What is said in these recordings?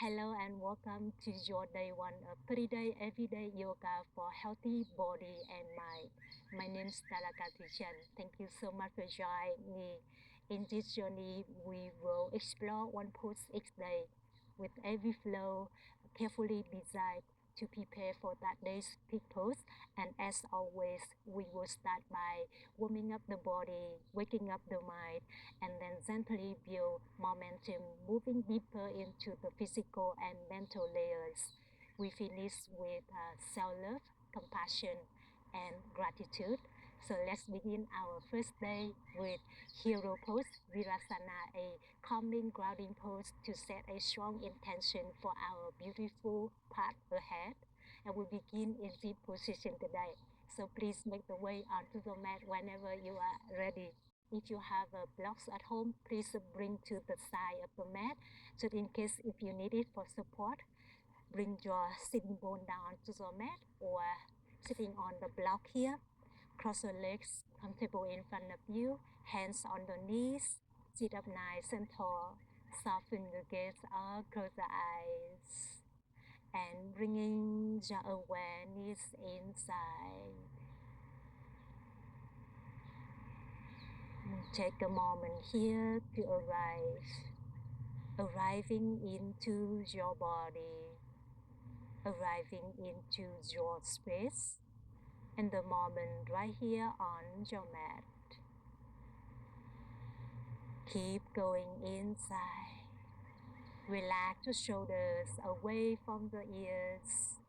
Hello and welcome to your day one of 3-day everyday yoga for healthy body and mind. My name is Chen. Thank you so much for joining me. In this journey, we will explore one pose each day with every flow carefully designed to prepare for that day's peak pose. And as always, we will start by warming up the body, waking up the mind, and then gently build momentum, moving deeper into the physical and mental layers. We finish with self-love, compassion, and gratitude. So let's begin our first day with hero pose, Virasana, a calming, grounding pose to set a strong intention for our beautiful path ahead. And we begin in seat position today. So please make the way onto the mat whenever you are ready. If you have blocks at home, please bring to the side of the mat. So in case if you need it for support, bring your sitting bone down to the mat or sitting on the block here. Cross your legs comfortable in front of you, hands on the knees, sit up nice and tall, soften the gaze or close the eyes, and bringing your awareness inside. Take a moment here to arriving into your body, arriving into your space, and the moment right here on your mat. Keep going inside. Relax the shoulders away from the ears.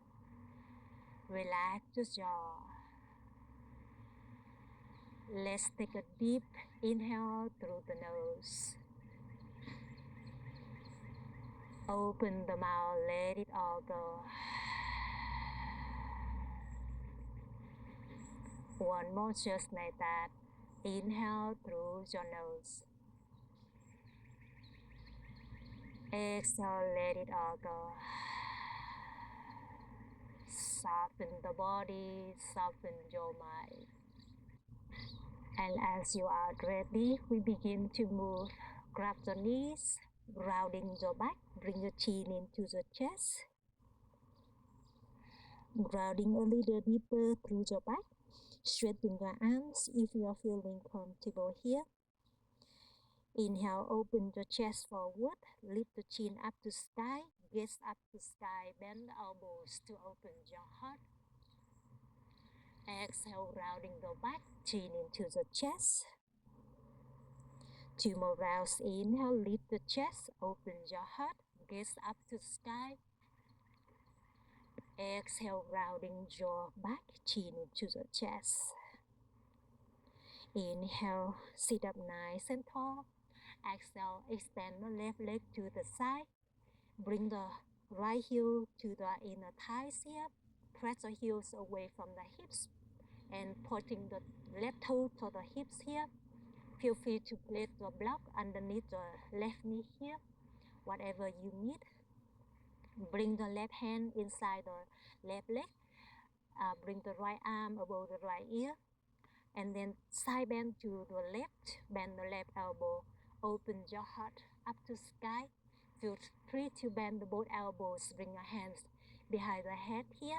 Relax the jaw. Let's take a deep inhale through the nose. Open the mouth, let it all go. One more just like that. Inhale through your nose. Exhale, let it all go. Soften the body, soften your mind. And as you are ready, we begin to move. Grab the knees, grounding your back, bring your chin into the chest. Grounding a little deeper through your back. Straighten your arms if you are feeling comfortable here. Inhale, open the chest forward, lift the chin up to sky, gaze up to sky, bend the elbows to open your heart. Exhale, rounding the back, chin into the chest. 2 more rounds. Inhale, lift the chest, open your heart, gaze up to sky. Exhale, rounding your back, chin into the chest. Inhale, sit up nice and tall. Exhale, extend the left leg to the side. Bring the right heel to the inner thighs here. Press the heels away from the hips and pointing the left toe to the hips here. Feel free to place the block underneath the left knee here, whatever you need. Bring the left hand inside the left leg. Bring the right arm above the right ear. And then side bend to the left, bend the left elbow. Open your heart up to sky. Feel free to bend both elbows. Bring your hands behind the head here.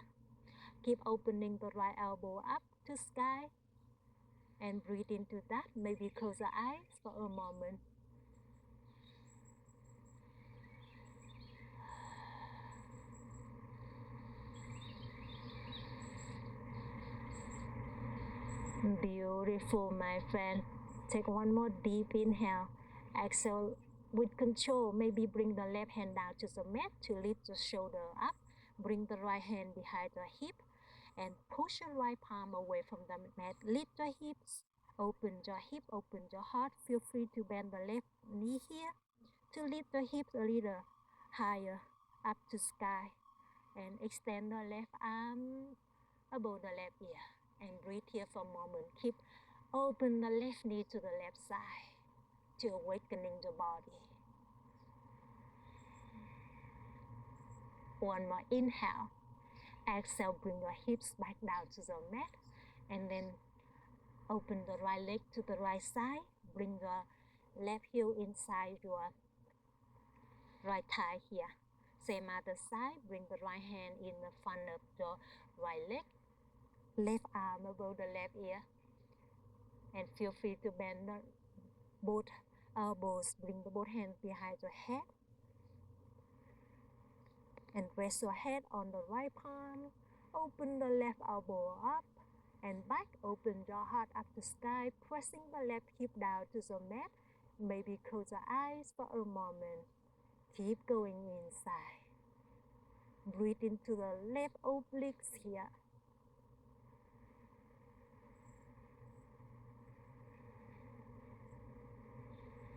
Keep opening the right elbow up to sky. And breathe into that. Maybe close the eyes for a moment. Beautiful, my friend. Take one more deep inhale. Exhale with control. Maybe bring the left hand down to the mat to lift the shoulder up. Bring the right hand behind the hip and push your right palm away from the mat. Lift the hips. Open your hip, open your heart. Feel free to bend the left knee here to lift the hips a little higher up to sky. And extend the left arm above the left ear. And breathe here for a moment. Keep open the left knee to the left side to awakening the body. One more inhale. Exhale, bring your hips back down to the mat. And then open the right leg to the right side. Bring the left heel inside your right thigh here. Same other side, bring the right hand in the front of the right leg, left arm above the left ear, and feel free to bend both elbows, bring the both hands behind your head, and rest your head on the right palm, open the left elbow up and back, open your heart up to sky, pressing the left hip down to the mat, maybe close your eyes for a moment, keep going inside, breathe into the left obliques here.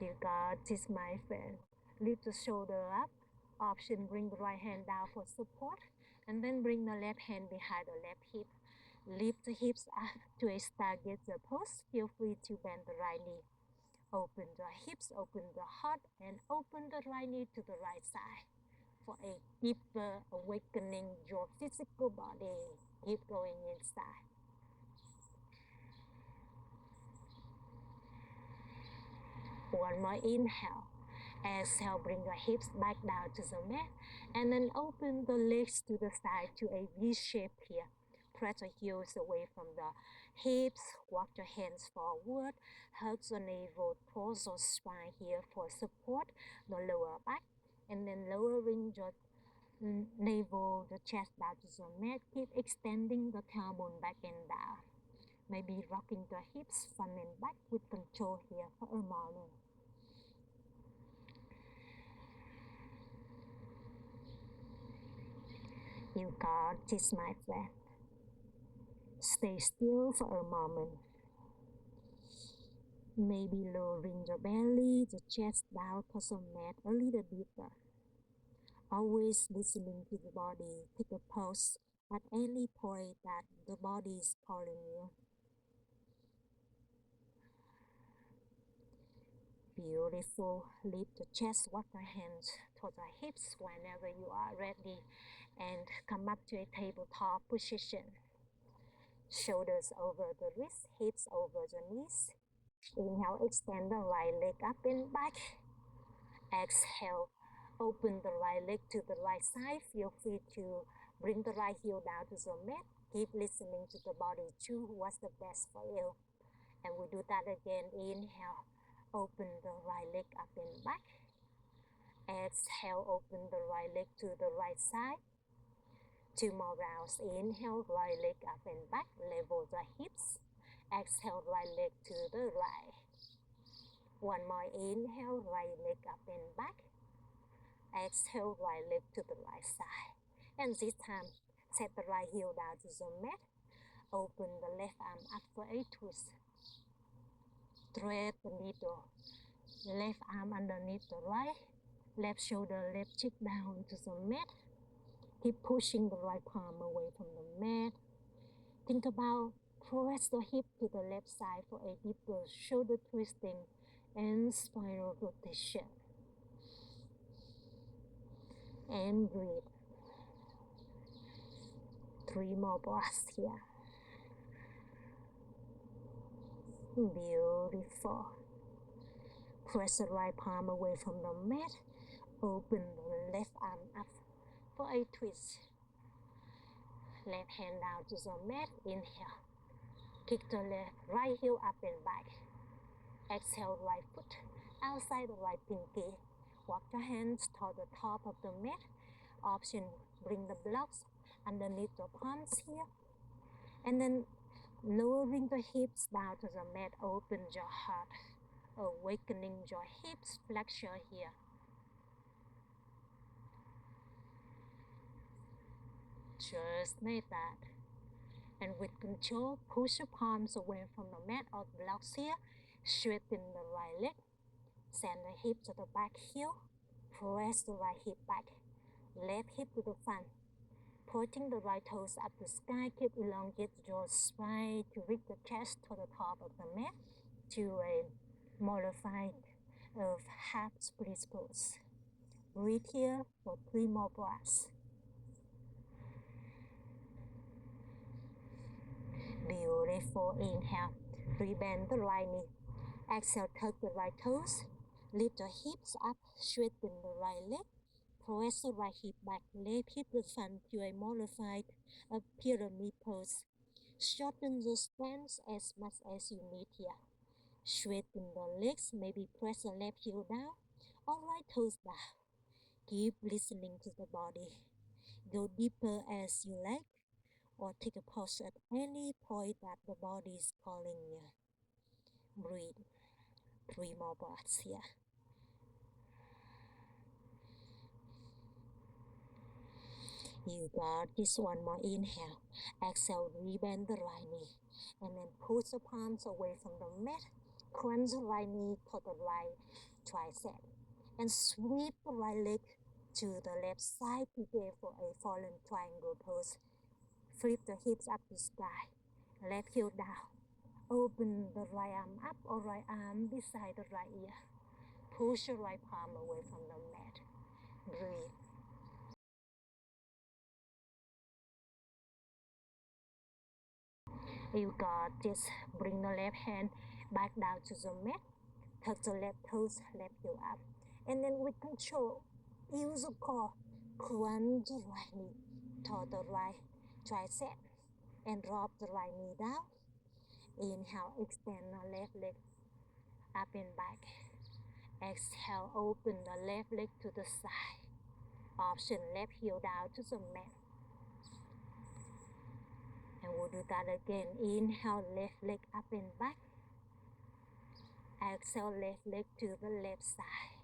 You got this, my friend. Lift the shoulder up. Option, bring the right hand down for support. And then bring the left hand behind the left hip. Lift the hips up to a stargazer pose. Feel free to bend the right knee. Open the hips, open the heart, and open the right knee to the right side for a deeper awakening your physical body. Keep going inside. One more inhale. Exhale, bring your hips back down to the mat and then open the legs to the side to a V shape here. Press the heels away from the hips, walk your hands forward, hug the navel, torso, spine here for support, the lower back, and then lowering your navel, the chest down to the mat. Keep extending the tailbone back and down. Maybe rocking the hips front and back with control here for a moment. You got this, my friend. Stay still for a moment. Maybe lowering the belly, the chest down to the mat a little deeper. Always listening to the body. Take a pause at any point that the body is calling you. Beautiful. Lift the chest, walk your hands to the hips whenever you are ready, and come up to a tabletop position. Shoulders over the wrists, hips over the knees. Inhale, extend the right leg up and back. Exhale, open the right leg to the right side. Feel free to bring the right heel down to the mat. Keep listening to the body. Choose what's the best for you. And we do that again. Inhale, open the right leg up and back. Exhale, open the right leg to the right side. 2 more rounds. Inhale, right leg up and back. Level the hips. Exhale, right leg to the right. One more inhale, right leg up and back. Exhale, right leg to the right side. And this time, set the right heel down to the mat. Open the left arm up for a twist. Thread the needle. Left arm underneath the right. Left shoulder, left cheek down to the mat. Keep pushing the right palm away from the mat. Think about press the hip to the left side for a deeper shoulder twisting and spiral rotation. And breathe. 3 more breaths here. Beautiful. Press the right palm away from the mat. Open the left arm up for a twist. Left hand down to the mat. Inhale. Kick the right heel up and back. Exhale, right foot outside the right pinky. Walk your hands toward the top of the mat. Option, bring the blocks underneath the palms here. And then lowering the hips down to the mat. Open your heart. Awakening your hips, flexure here. Just like that. And with control, push your palms away from the mat or blocks here. Straighten the right leg. Send the hip to the back heel. Press the right hip back. Left hip to the front. Pointing the right toes up to the sky. Keep elongate your spine to reach the chest to the top of the mat. To a modified of half split pose. Breathe here for 3 more breaths. Beautiful. Inhale. Rebend the right knee. Exhale, tuck the right toes. Lift the hips up. Straighten the right leg. Press the right hip back, leg hit the front to a modified pyramid pose. Shorten the stance as much as you need here. Straighten the legs, maybe press the left heel down or right toes down. Keep listening to the body. Go deeper as you like or take a pause at any point that the body is calling you. Breathe. 3 more breaths here. You got this. One more inhale. Exhale, rebend the right knee. And then push the palms away from the mat. Crunch the right knee to the right tricep. And sweep the right leg to the left side. Prepare for a fallen triangle pose. Flip the hips up to sky. Left heel down. Open the right arm up or right arm beside the right ear. Push your right palm away from the mat. Breathe. You got this. Bring the left hand back down to the mat. Tuck the left toes, left heel up. And then with control, use the core. Crunch the right knee to the right tricep. And drop the right knee down. Inhale, extend the left leg up and back. Exhale, open the left leg to the side. Option left heel down to the mat. And we'll do that again. Inhale, left leg up and back. Exhale, left leg to the left side.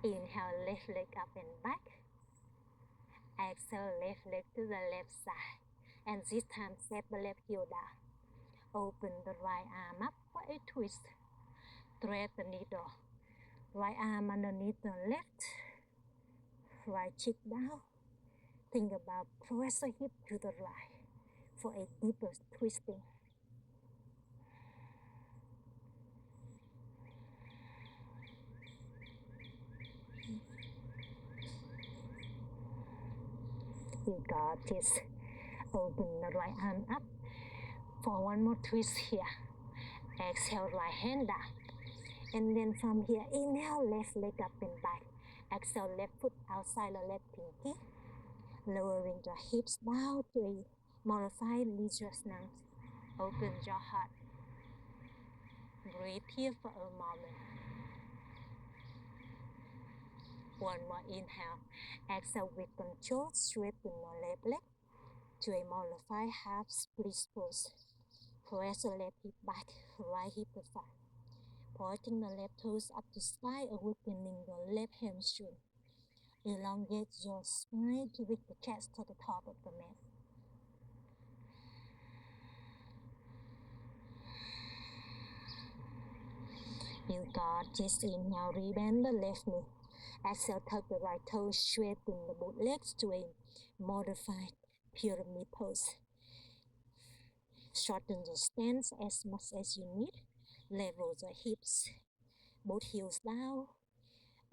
Inhale, left leg up and back. Exhale, left leg to the left side. And this time, step the left heel down. Open the right arm up for a twist. Thread the needle. Right arm underneath the left. Right cheek down. Think about press the hip to the right for a deeper twisting. You got this. Open the right arm up for one more twist here. Exhale, right hand down. And then from here, inhale, left leg up and back. Exhale, left foot outside the left pinky. Lowering the hips down to a modified Virasana. Open your heart. Breathe here for a moment. One more inhale. Exhale with control, straighten the left leg to a modified half split pose. Press the left hip back, right hip to front. Pointing the left toes up to sky, awakening the left hamstring. Elongate your spine to reach the chest to the top of the mat. You got this. Inhale, rebend the left knee. Exhale, tuck the right toe, straighten the both legs to a modified pyramid pose. Shorten the stance as much as you need. Level the hips, both heels down,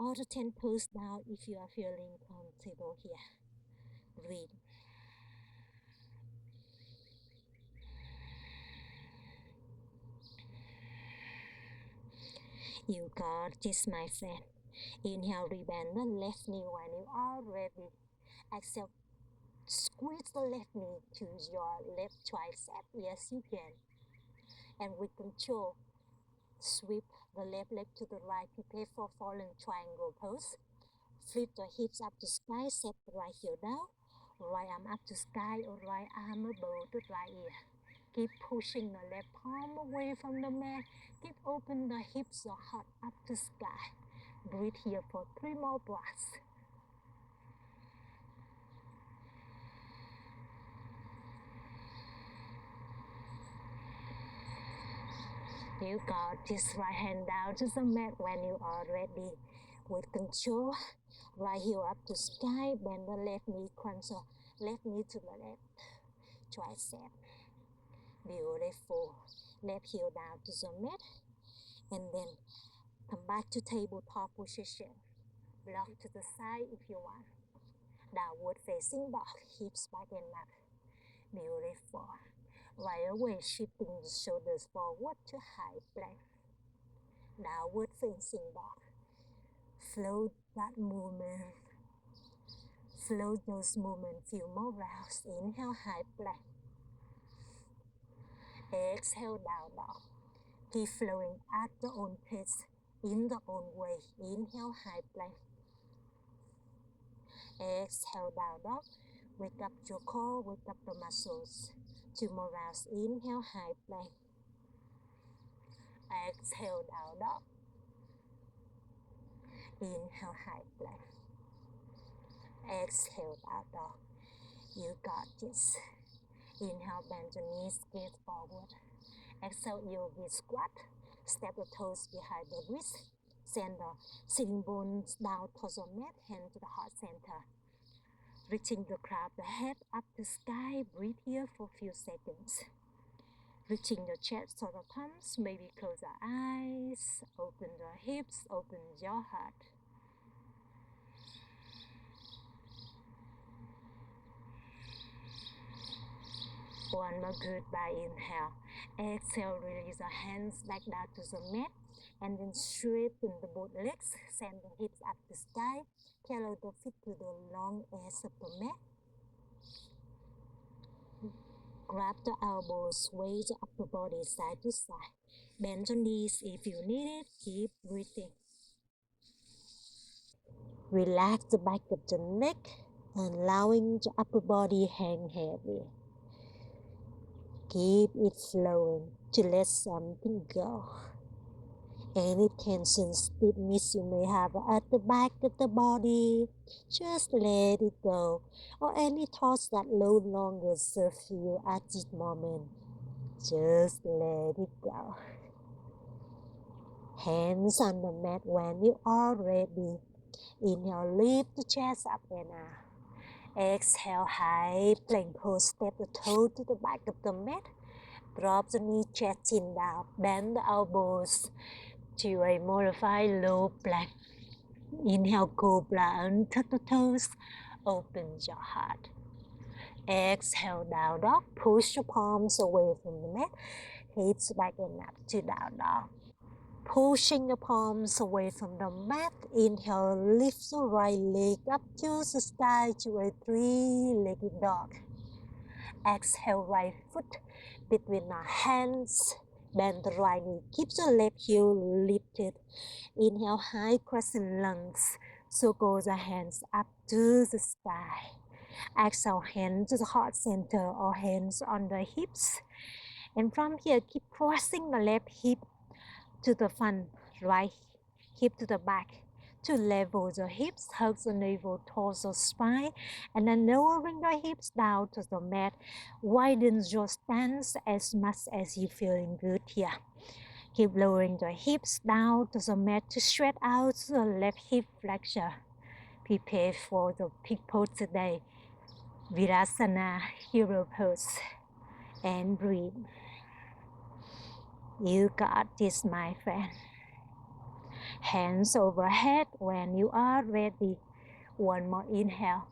or the 10 toes down if you are feeling comfortable here. Breathe. You got this, my friend. Inhale, rebend the left knee when you are ready. Exhale, squeeze the left knee to your left tricep. Yes, you can. And with control, sweep the left leg to the right. Prepare for fallen triangle pose. Flip the hips up to sky. Set the right heel down. Right arm up to sky or right arm above the right ear. Keep pushing the left palm away from the mat. Keep open the hips, your heart up to sky. Breathe here for 3 more breaths. You got this. Right hand down to the mat when you are ready. With control, right heel up to sky. Bend the left knee, crunch the left knee to the left tricep. Beautiful. Left heel down to the mat. And then come back to tabletop position. Block to the side if you want. Downward facing dog. Hips back and up. Beautiful. Right away, shifting the shoulders forward to high plank. Downward facing dog. Slow that movement. Slow those movements, feel more roused. Inhale, high plank. Exhale, down dog. Keep flowing at the own pace, in the own way. Inhale, high plank. Exhale, down dog. Wake up your core, wake up the muscles. 2 more rounds. Inhale, high plank. Exhale, down dog. Inhale, high plank. Exhale, down dog. You got this. Inhale, bend the knees, gaze forward. Exhale, yogi squat. Step the toes behind the wrist. Send the sitting bones down towards the mat, hand to the heart center. Reaching the crown, the head up the sky. Breathe here for a few seconds. Reaching the chest to the thumbs, maybe close the eyes, open the hips, open your heart. One more goodbye inhale. Exhale, release the hands back down to the mat. And then straighten the both legs. Send the hips up the sky. Carry the feet to the long edge of the mat. Grab the elbows, sway the upper body side to side. Bend the knees if you need it. Keep breathing. Relax the back of the neck, allowing the upper body hang heavy. Keep it flowing to let something go. Any tension, stiffness you may have at the back of the body, just let it go. Or any thoughts that no longer serve you at this moment, just let it go. Hands on the mat when you are ready. Inhale, lift the chest up and out. Exhale, high plank pose. Step the toe to the back of the mat. Drop the knee, chest chin down. Bend the elbows to a modified low plank. Inhale, cobra, untuck the toes. Open your heart. Exhale, down dog. Push your palms away from the mat. Hips back and up to down dog. Pushing the palms away from the mat. Inhale, lift the right leg up to the sky to a three-legged dog. Exhale, right foot between our hands. Bend the right knee. Keep the left heel lifted. Inhale, high crescent lunge. Circle the hands up to the sky. Exhale, hands to the heart center or hands on the hips. And from here, keep crossing the left hip to the front, right hip to the back. To level the hips, hug the navel towards the spine, and then lowering the hips down to the mat. Widen your stance as much as you're feeling good here. Keep lowering the hips down to the mat to stretch out the left hip flexor. Prepare for the peak pose today. Virasana, hero pose. And breathe. You got this, my friend. Hands overhead when you are ready. One more inhale.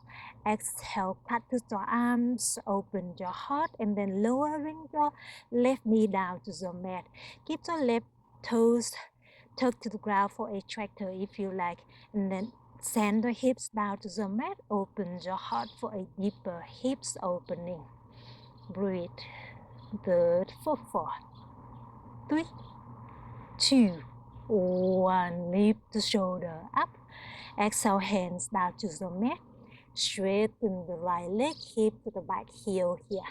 Exhale, cut to the arms, open your heart, and then lowering your left knee down to the mat. Keep the left toes tucked to the ground for a tractor if you like. And then send the hips down to the mat. Open your heart for a deeper hips opening. Breathe. Good for 4, 3, 2, 1. Lift the shoulder up. Exhale, hands down to the mat. Straighten the right leg, hip to the back heel here.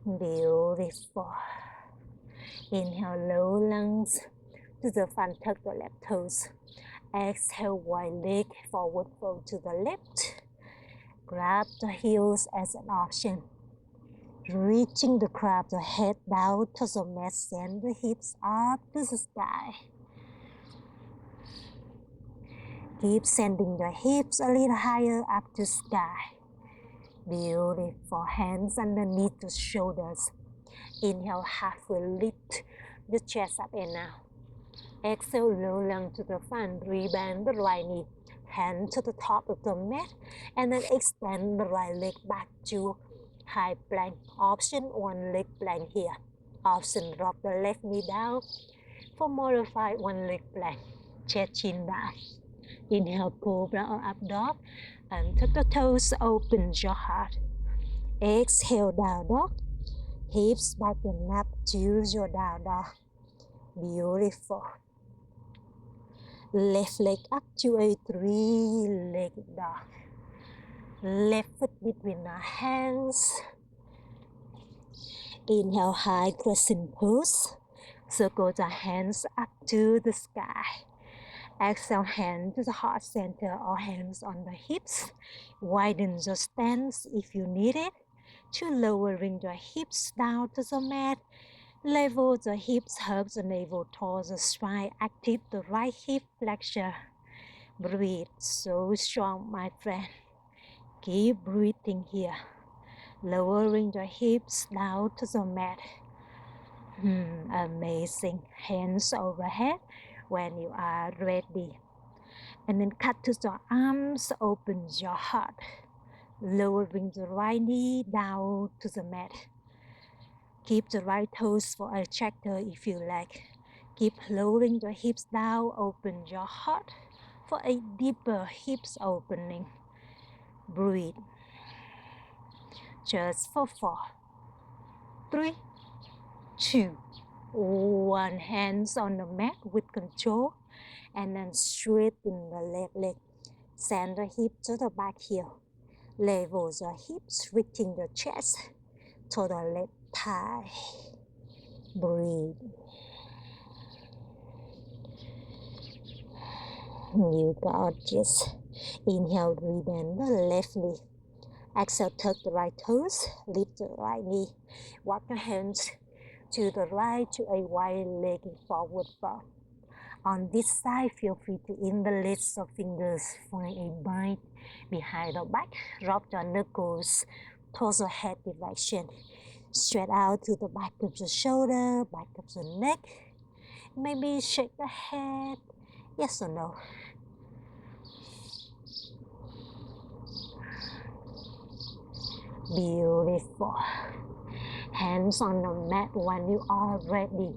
Beautiful. Inhale, low lunge to the front, tuck the left toes. Exhale, wide leg, forward fold to the left. Grab the heels as an option. Reaching the crab, the head down to the mat, send the hips up to the sky. Keep sending the hips a little higher up to sky. Beautiful. Hands underneath the shoulders. Inhale, halfway lift the chest up and out. Exhale, low lunge to the front. Rebend the right knee. Hand to the top of the mat. And then extend the right leg back to high plank. Option one leg plank here. Option drop the left knee down for modified one leg plank. Chest chin down. Inhale, cobra or up dog. And tuck the toes, open your heart. Exhale, down dog. Hips back and up to your down dog. Beautiful. Left leg up to a three-legged dog. Left foot between the hands. Inhale, high crescent pose. Circle the hands up to the sky. Exhale, hand to the heart center or hands on the hips. Widen your stance if you need it. To lowering the hips down to the mat. Level the hips, hug the navel towards the spine. Active the right hip flexor. Breathe so strong, my friend. Keep breathing here. Lowering the hips down to the mat. Amazing. Hands overhead when you are ready. And then cut to the arms, open your heart. Lowering the right knee down to the mat. Keep the right toes for a tractor if you like. Keep lowering the hips down, open your heart for a deeper hips opening. Breathe. Just for 4, 3, 2, 1. Hands on the mat with control. And then straighten the left leg. Send the hip to the back heel. Level the hips, reaching the chest to the left thigh. Breathe. You got this. Inhale, rebend the left knee. Exhale, tuck the right toes, lift the right knee. Walk your hands to the right to a wide-legged forward fold. On this side, feel free to interlace your fingers, find a bind behind the back. Drop your knuckles towards the head direction. Stretch out to the back of the shoulder, back of the neck. Maybe shake the head, yes or no. Beautiful. Hands on the mat when you are ready.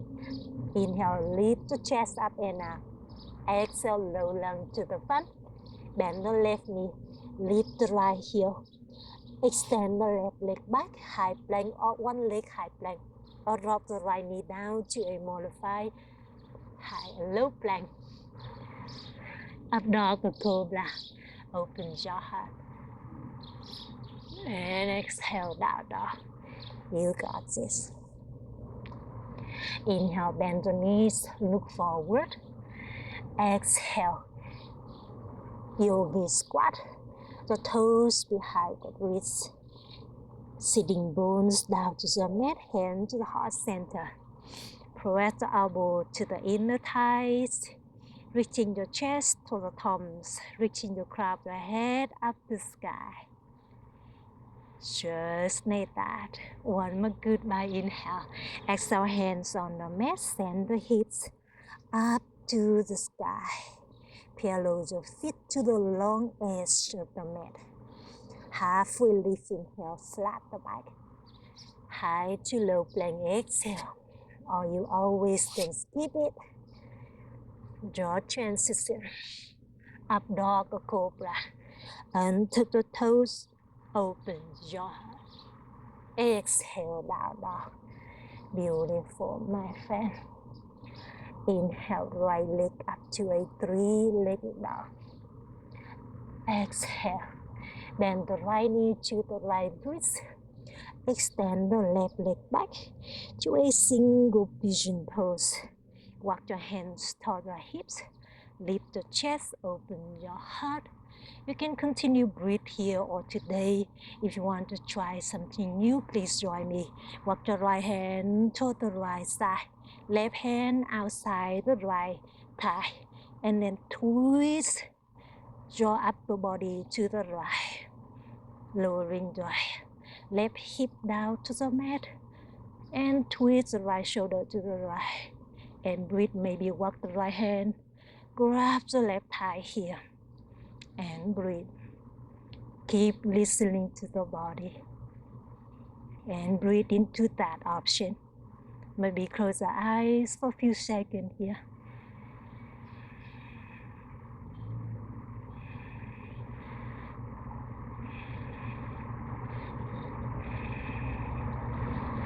Inhale, lift the chest up and out. Exhale, low lung to the front. Bend the left knee. Lift the right heel. Extend the left leg back. High plank or one leg high plank. Or drop the right knee down to a modified high and low plank. Up dog or cobra. Open your heart. And exhale, down dog. You got this. Inhale, bend the knees, look forward. Exhale, yogi squat. The toes behind the wrists. Sitting bones down to the mat, hand to the heart center. Press the elbow to the inner thighs. Reaching your chest to the thumbs. Reaching your crown of the head up the sky. Just like that. One more goodbye inhale. Exhale, hands on the mat. Send the hips up to the sky. Pillow your feet to the long edge of the mat. Halfway lift, inhale, flat the back. High to low plank, exhale. Or you always can skip it. Draw transition. Up dog or cobra. Untuck the toes. Open your heart. Exhale, down dog. Beautiful, my friend. Inhale, right leg up to a three-legged dog. Exhale. Bend the right knee to the right wrist. Extend the left leg back to a single pigeon pose. Walk your hands toward your hips. Lift the chest, open your heart. You can continue breathe here or today. If you want to try something new, please join me. Walk the right hand to the right side. Left hand outside the right thigh. And then twist your upper body to the right. Lowering the left hip down to the mat. And twist the right shoulder to the right. And breathe, maybe walk the right hand. Grab the left thigh here. And breathe. Keep listening to the body. And breathe into that option. Maybe close the eyes for a few seconds here.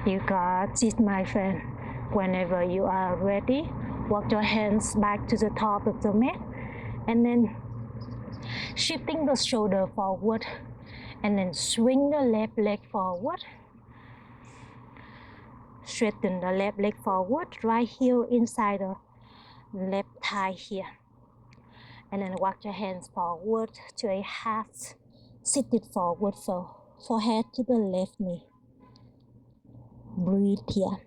You got it, my friend. Whenever you are ready, walk your hands back to the top of the mat and then shifting the shoulder forward and then swing the left leg forward. Straighten the left leg forward, right heel inside the left thigh here. And then walk your hands forward to a half seated forward fold. Forehead to the left knee. Breathe here.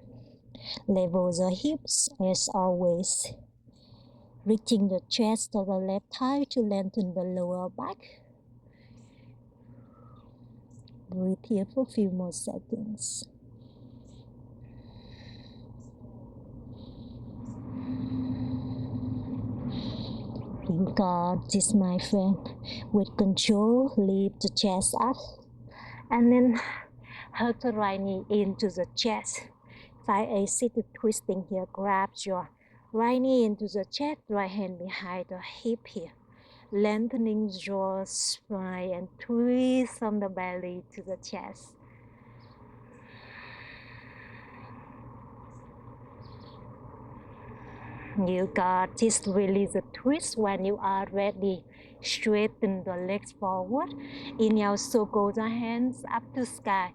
Level the hips as always. Reaching the chest to the left thigh to lengthen the lower back. Breathe here for a few more seconds. You got this, my friend. With control, lift the chest up and then hug the right knee into the chest. Find a seated twisting here. Grab your right knee into the chest, right hand behind the hip here. Lengthening your spine and twist from the belly to the chest. You got this. Release the twist when you are ready. Straighten the legs forward. Inhale, circle the hands up to sky.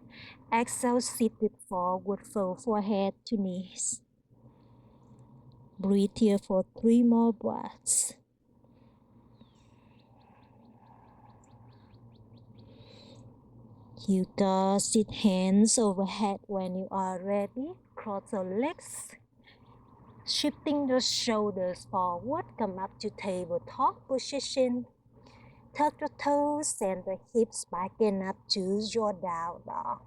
Exhale, seated forward fold, forehead to knees. Breathe here for 3 more breaths. You got sit hands overhead when you are ready. Cross the legs. Shifting the shoulders forward, come up to tabletop position. Tuck the toes and the hips back and up to your down dog.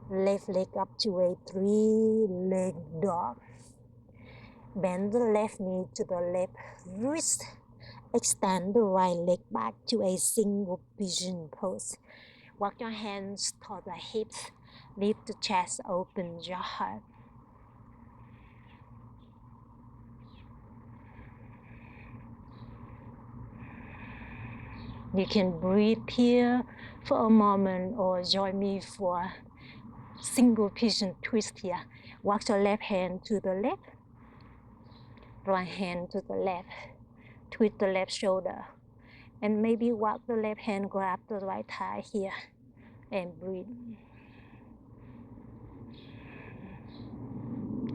Left leg up to a 3-leg dog. Bend the left knee to the left wrist. Extend the right leg back to a single pigeon pose. Walk your hands toward the hips. Lift the chest, open your heart. You can breathe here for a moment or join me for single pigeon twist here. Walk your left hand to the left, right hand to the left. Twist the left shoulder. And maybe walk the left hand, grab the right thigh here and breathe.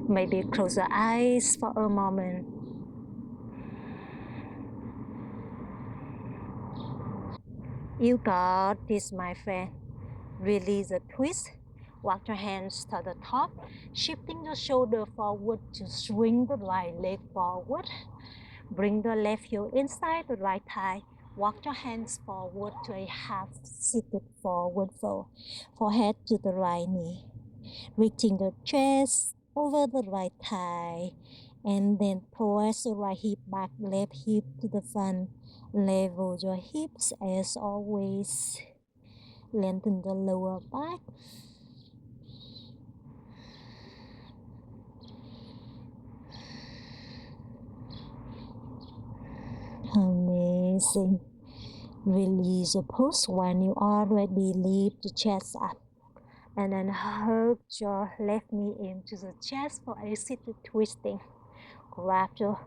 Maybe close your eyes for a moment. You got this, my friend. Release the twist. Walk your hands to the top, shifting the shoulder forward to swing the right leg forward. Bring the left heel inside the right thigh. Walk your hands forward to a half seated forward fold. Forehead to the right knee. Reaching the chest over the right thigh. And then press the right hip back, left hip to the front. Level your hips as always. Lengthen the lower back. Amazing. Release the pose. When you are ready, lift the chest up. And then hug your left knee into the chest for a seated twisting. Grab your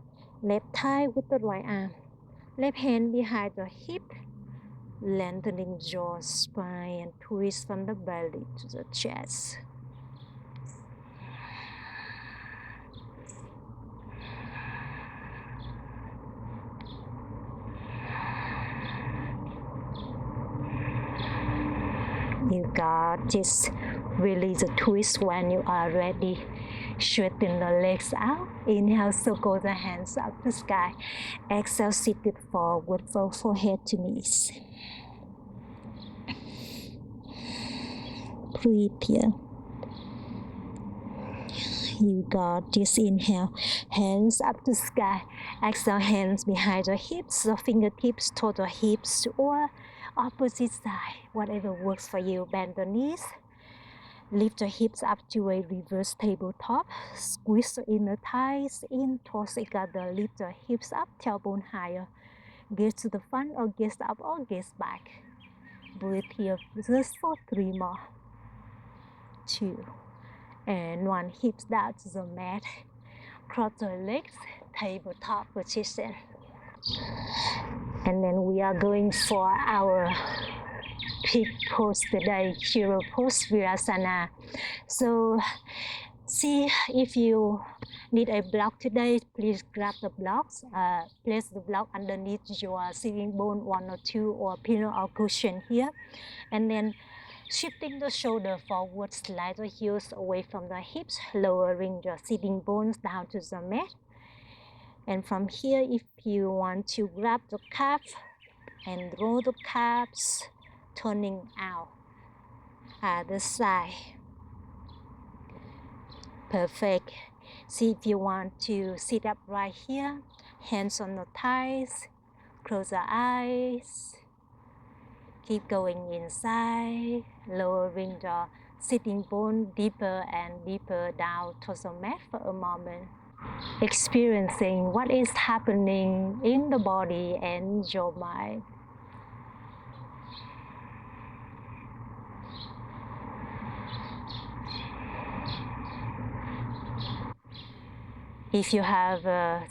left thigh with the right arm. Left hand behind the hip. Lengthening your spine and twist from the belly to the chest. You got this. Release the twist when you are ready. Straighten the legs out. Inhale, circle the hands up to sky. Exhale, seated forward, fold forehead to knees. Breathe here. You got this. Inhale, hands up to sky. Exhale, hands behind the hips, the fingertips toward the hips or opposite side. Whatever works for you. Bend the knees. Lift the hips up to a reverse tabletop. Squeeze the inner thighs in towards each other. Lift the hips up, tailbone higher. Gaze to the front or gaze up or gaze back. Breathe here just for 3 more. 2. And 1 hips down to the mat. Cross the legs, tabletop position. And then we are going for our peak pose today, hero pose, Virasana. So see if you need a block today, please grab the blocks. Place the block underneath your sitting bone, 1 or 2, or pillow or cushion here. And then shifting the shoulder forward, slide the heels away from the hips, lowering your sitting bones down to the mat. And from here, if you want to grab the calf and roll the calves, turning out other side. Perfect. See if you want to sit up right here, hands on the thighs, close the eyes. Keep going inside, lowering the sitting bone deeper and deeper down to the mat for a moment. Experiencing what is happening in the body and your mind. If you have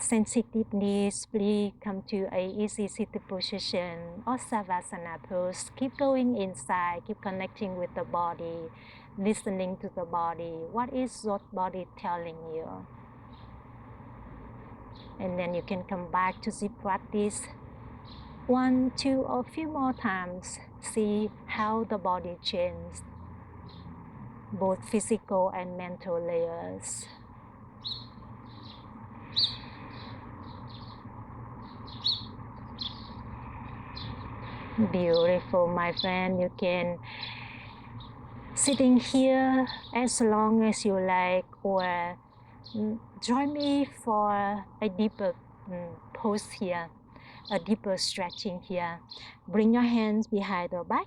sensitive knees, please come to a easy seated position or Savasana pose. Keep going inside, keep connecting with the body, listening to the body. What is your body telling you? And then you can come back to the practice 1, 2, or a few more times. See how the body changes, both physical and mental layers. Beautiful, my friend. You can sitting here as long as you like, or join me for a deeper pose here, a deeper stretching here. Bring your hands behind the back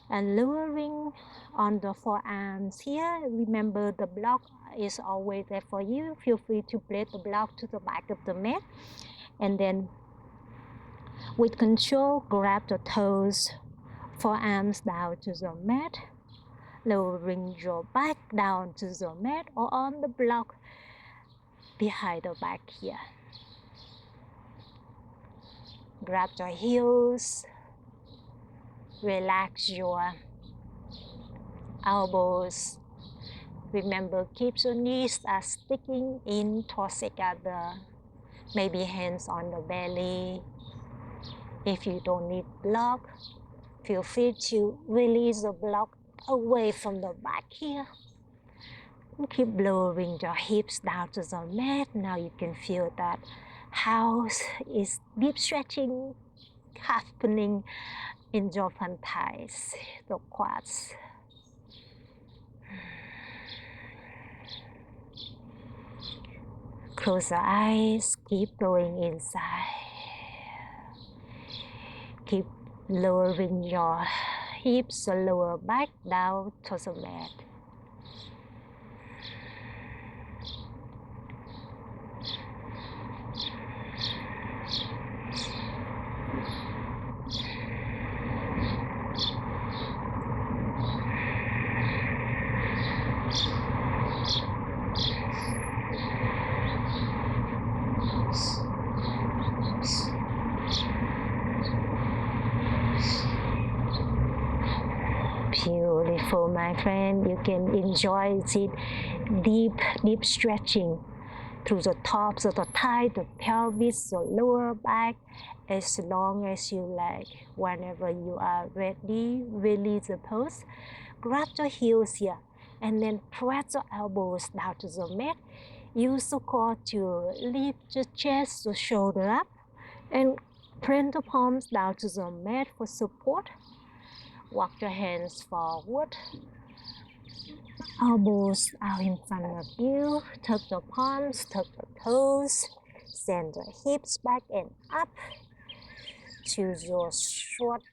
and lowering on the forearms here. Remember, the block is always there for you. Feel free to place the block to the back of the mat, and then with control, grab the toes, forearms down to the mat, lowering your back down to the mat or on the block behind the back here. Grab your heels, relax your elbows. Remember, keep your knees sticking in towards each other. Maybe hands on the belly. If you don't need block, feel free to release the block away from the back here. And keep lowering your hips down to the mat. Now you can feel that how is deep stretching happening in your front thighs, the quads. Close the eyes, keep going inside. Keep lowering your hips, the lower back down to the mat. Beautiful, my friend. You can enjoy this deep stretching through the tops of the thigh, the pelvis, the lower back, as long as you like. Whenever you are ready, release the pose. Grab your heels here and then press your elbows down to the mat. Use the core to lift the chest, the shoulder up, and press the palms down to the mat for support. Walk your hands forward, elbows out in front of you, tuck the palms, tuck the toes, send the hips back and up. Choose your short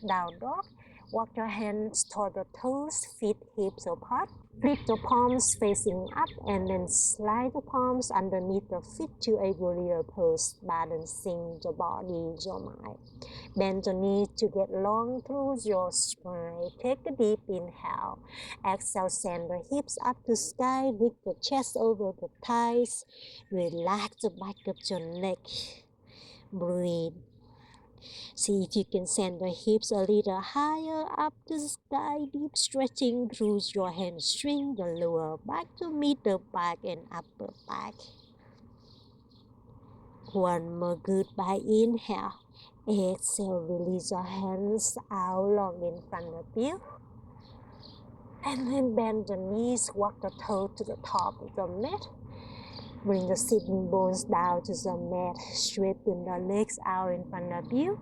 down dog. Walk your hands toward the toes, feet hips apart. Flip the palms facing up and then slide the palms underneath the feet to a warrior pose, balancing the body, your mind. Bend the knees to get long through your spine. Take a deep inhale. Exhale, send the hips up to sky. Lift the chest over the thighs. Relax the back of your neck. Breathe. See if you can send the hips a little higher up to the sky. Deep stretching through your hamstring, the lower back to middle back and upper back. One more goodbye inhale. Exhale, release your hands out long in front of you. And then bend the knees, walk the toe to the top of the mat. Bring the sitting bones down to the mat. Straighten the legs out in front of you.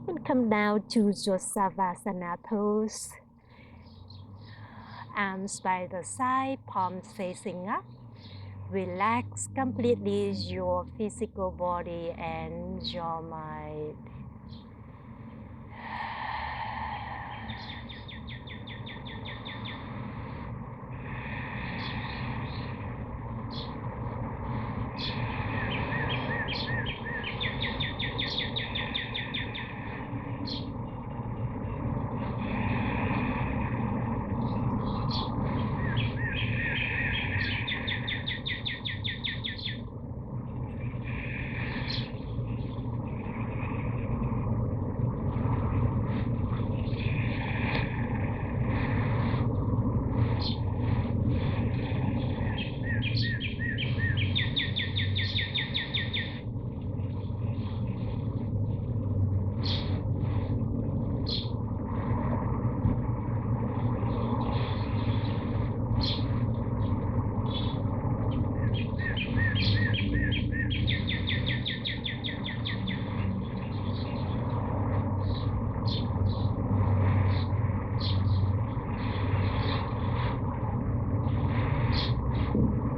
And come down to your Virasana pose. Arms by the side, palms facing up. Relax completely your physical body and your mind.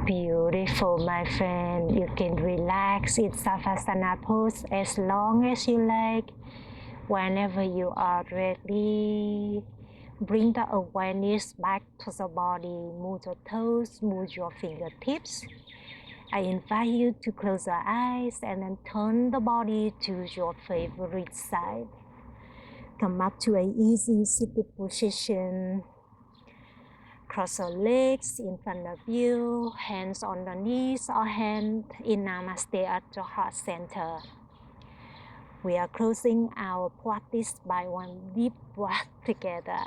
Beautiful, my friend. You can relax in Savasana pose as long as you like. Whenever you are ready, bring the awareness back to the body. Move your toes, move your fingertips. I invite you to close your eyes and then turn the body to your favorite side. Come up to an easy seated position. Cross your legs in front of you, hands on the knees or hand in Namaste at your heart center. We are closing our practice by one deep breath together.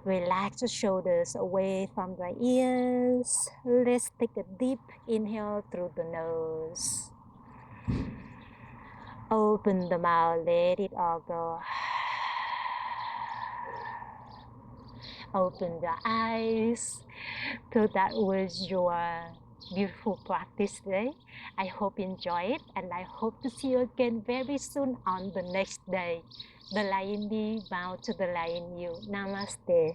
Relax the shoulders away from the ears. Let's take a deep inhale through the nose. Open the mouth, let it all go. Open the eyes. So that was your beautiful practice today. I hope you enjoy it and I hope to see you again very soon on the next day. The light in me bow to the light in you. Namaste.